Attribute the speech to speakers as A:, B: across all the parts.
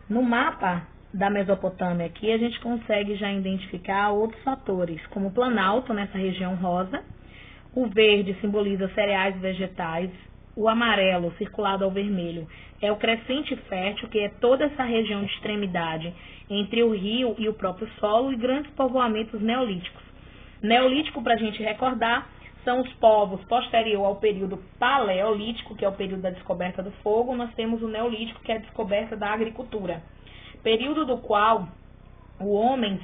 A: No mapa da Mesopotâmia aqui, a gente consegue já identificar outros fatores, como o planalto, nessa região rosa, o verde simboliza cereais e vegetais, o amarelo, circulado ao vermelho, é o crescente fértil, que é toda essa região de extremidade entre o rio e o próprio solo, e grandes povoamentos neolíticos. Neolítico, para a gente recordar, são os povos posterior ao período paleolítico, que é o período da descoberta do fogo. Nós temos o neolítico, que é a descoberta da agricultura, período do qual o homem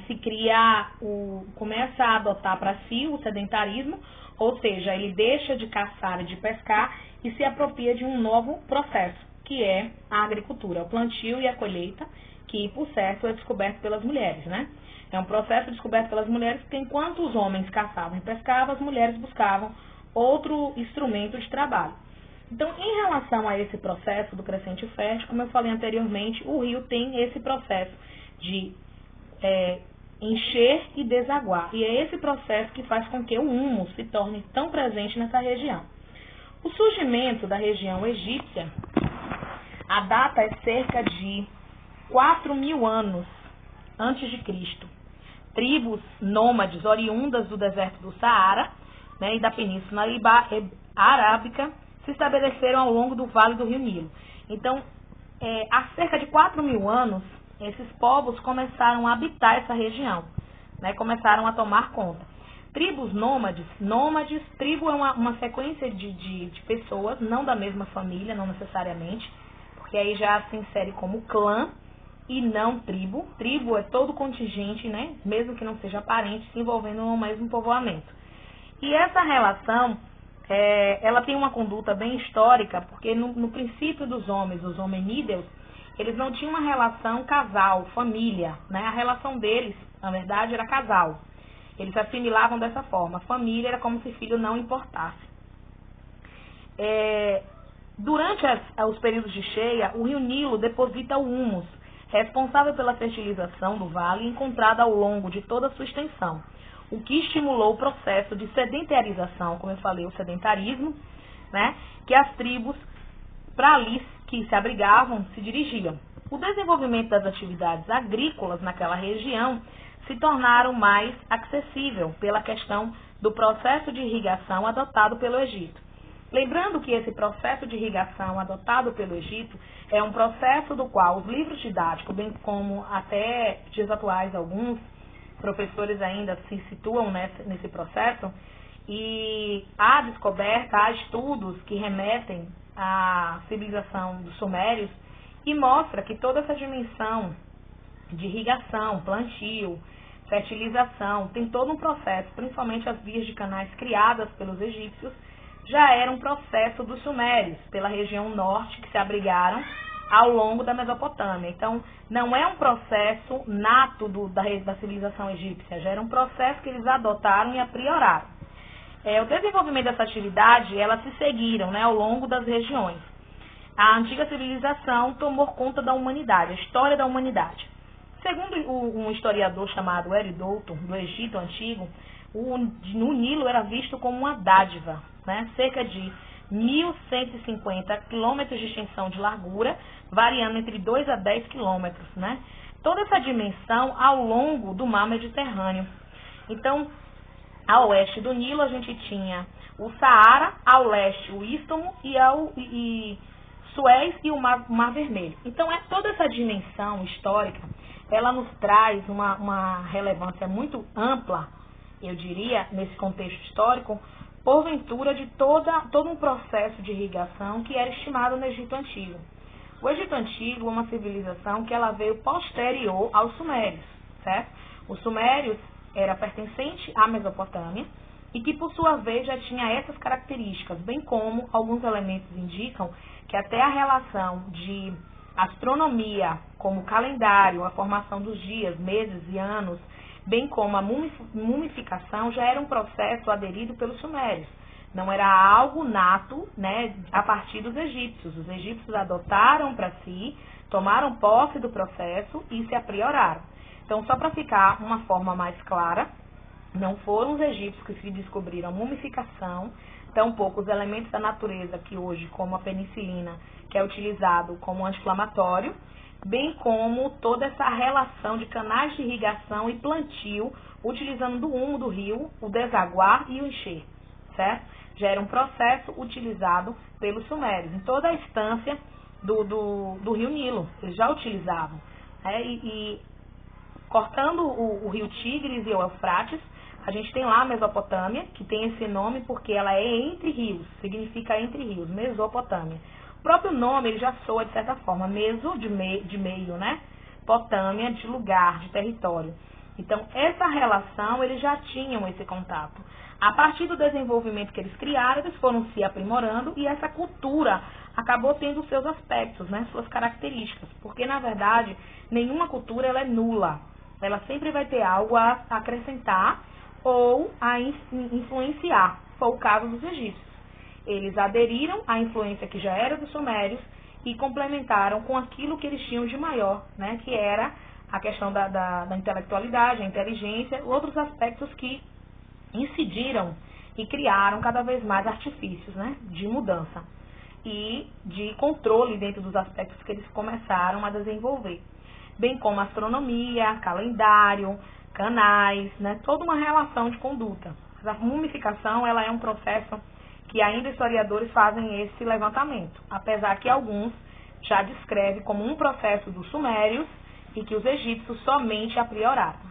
A: começa a adotar para si o sedentarismo, ou seja, ele deixa de caçar e de pescar e se apropria de um novo processo, que é a agricultura, o plantio e a colheita, que, por certo, é descoberto pelas mulheres, né? É um processo descoberto pelas mulheres, porque enquanto os homens caçavam e pescavam, as mulheres buscavam outro instrumento de trabalho. Então, em relação a esse processo do crescente fértil, como eu falei anteriormente, o rio tem esse processo de encher e desaguar. E é esse processo que faz com que o humus se torne tão presente nessa região. O surgimento da região egípcia, a data é cerca de 4.000 anos antes de Cristo. Tribos nômades oriundas do deserto do Saara, né, e da Península Arábica se estabeleceram ao longo do Vale do Rio Nilo. Então, há cerca de 4.000 anos, esses povos começaram a habitar essa região, né, começaram a tomar conta. Tribos nômades, tribo é uma sequência de pessoas, não da mesma família, não necessariamente, porque aí já se insere como clã e não tribo. Tribo é todo contingente, né, mesmo que não seja parente, se envolvendo no mesmo povoamento. E essa relação, ela tem uma conduta bem histórica, porque no princípio dos homens, os hominídeos, eles não tinham uma relação casal, família, né? A relação deles, na verdade, era casal. Eles se assimilavam dessa forma. Família era como se filho não importasse. Durante os períodos de cheia, o rio Nilo deposita o humus, responsável pela fertilização do vale, encontrado ao longo de toda a sua extensão, o que estimulou o processo de sedentarização, como eu falei, o sedentarismo, né, que as tribos para ali que se abrigavam se dirigiam. O desenvolvimento das atividades agrícolas naquela região se tornaram mais acessível pela questão do processo de irrigação adotado pelo Egito. Lembrando que esse processo de irrigação adotado pelo Egito é um processo do qual os livros didáticos, bem como até dias atuais alguns professores ainda se situam nesse processo, e há descoberta, há estudos que remetem à civilização dos sumérios e mostra que toda essa dimensão de irrigação, plantio, fertilização, tem todo um processo, principalmente as vias de canais criadas pelos egípcios, já era um processo dos sumérios, pela região norte, que se abrigaram ao longo da Mesopotâmia. Então, não é um processo nato da civilização egípcia, já era um processo que eles adotaram e aprioraram. O desenvolvimento dessa atividade, elas se seguiram, né, ao longo das regiões. A antiga civilização tomou conta da humanidade, a história da humanidade. Segundo um historiador chamado Heródoto, do Egito Antigo, no Nilo era visto como uma dádiva, né? Cerca de 1.150 quilômetros de extensão de largura, variando entre 2 a 10 quilômetros, né? Toda essa dimensão ao longo do mar Mediterrâneo. Então, a oeste do Nilo a gente tinha o Saara, ao leste o Istmo e Suez e o Mar Vermelho. Então, toda essa dimensão histórica, ela nos traz uma relevância muito ampla, eu diria, nesse contexto histórico, porventura de todo um processo de irrigação que era estimado no Egito Antigo. O Egito Antigo é uma civilização que ela veio posterior aos Sumérios, certo? Os Sumérios era pertencente à Mesopotâmia e que, por sua vez, já tinha essas características, bem como alguns elementos indicam que até a relação de astronomia, como o calendário, a formação dos dias, meses e anos, bem como a mumificação, já era um processo aderido pelos sumérios. Não era algo nato, né, a partir dos egípcios. Os egípcios adotaram para si, tomaram posse do processo e se aprioraram. Então, só para ficar uma forma mais clara, não foram os egípcios que se descobriram a mumificação, tampouco os elementos da natureza que hoje, como a penicilina, que é utilizado como anti-inflamatório, bem como toda essa relação de canais de irrigação e plantio, utilizando do humo do rio, o desaguar e o encher, certo? Já era um processo utilizado pelos sumérios. Em toda a instância do rio Nilo, eles já utilizavam. E cortando o rio Tigres e o Eufrates, a gente tem lá a Mesopotâmia, que tem esse nome porque ela é entre rios, significa entre rios, Mesopotâmia. O próprio nome ele já soa de certa forma, meso de meio, né? Potâmia de lugar, de território. Então, essa relação, eles já tinham esse contato. A partir do desenvolvimento que eles criaram, eles foram se aprimorando e essa cultura acabou tendo seus aspectos, né, suas características. Porque, na verdade, nenhuma cultura ela é nula. Ela sempre vai ter algo a acrescentar ou a influenciar. Foi o caso dos egípcios. Eles aderiram à influência que já era dos sumérios e complementaram com aquilo que eles tinham de maior, né, que era a questão da intelectualidade, a inteligência, outros aspectos que incidiram e criaram cada vez mais artifícios, né, de mudança e de controle dentro dos aspectos que eles começaram a desenvolver, bem como astronomia, calendário, canais, né, toda uma relação de conduta. A mumificação ela é um processo que ainda historiadores fazem esse levantamento, apesar que alguns já descrevem como um processo dos sumérios e que os egípcios somente aprioraram.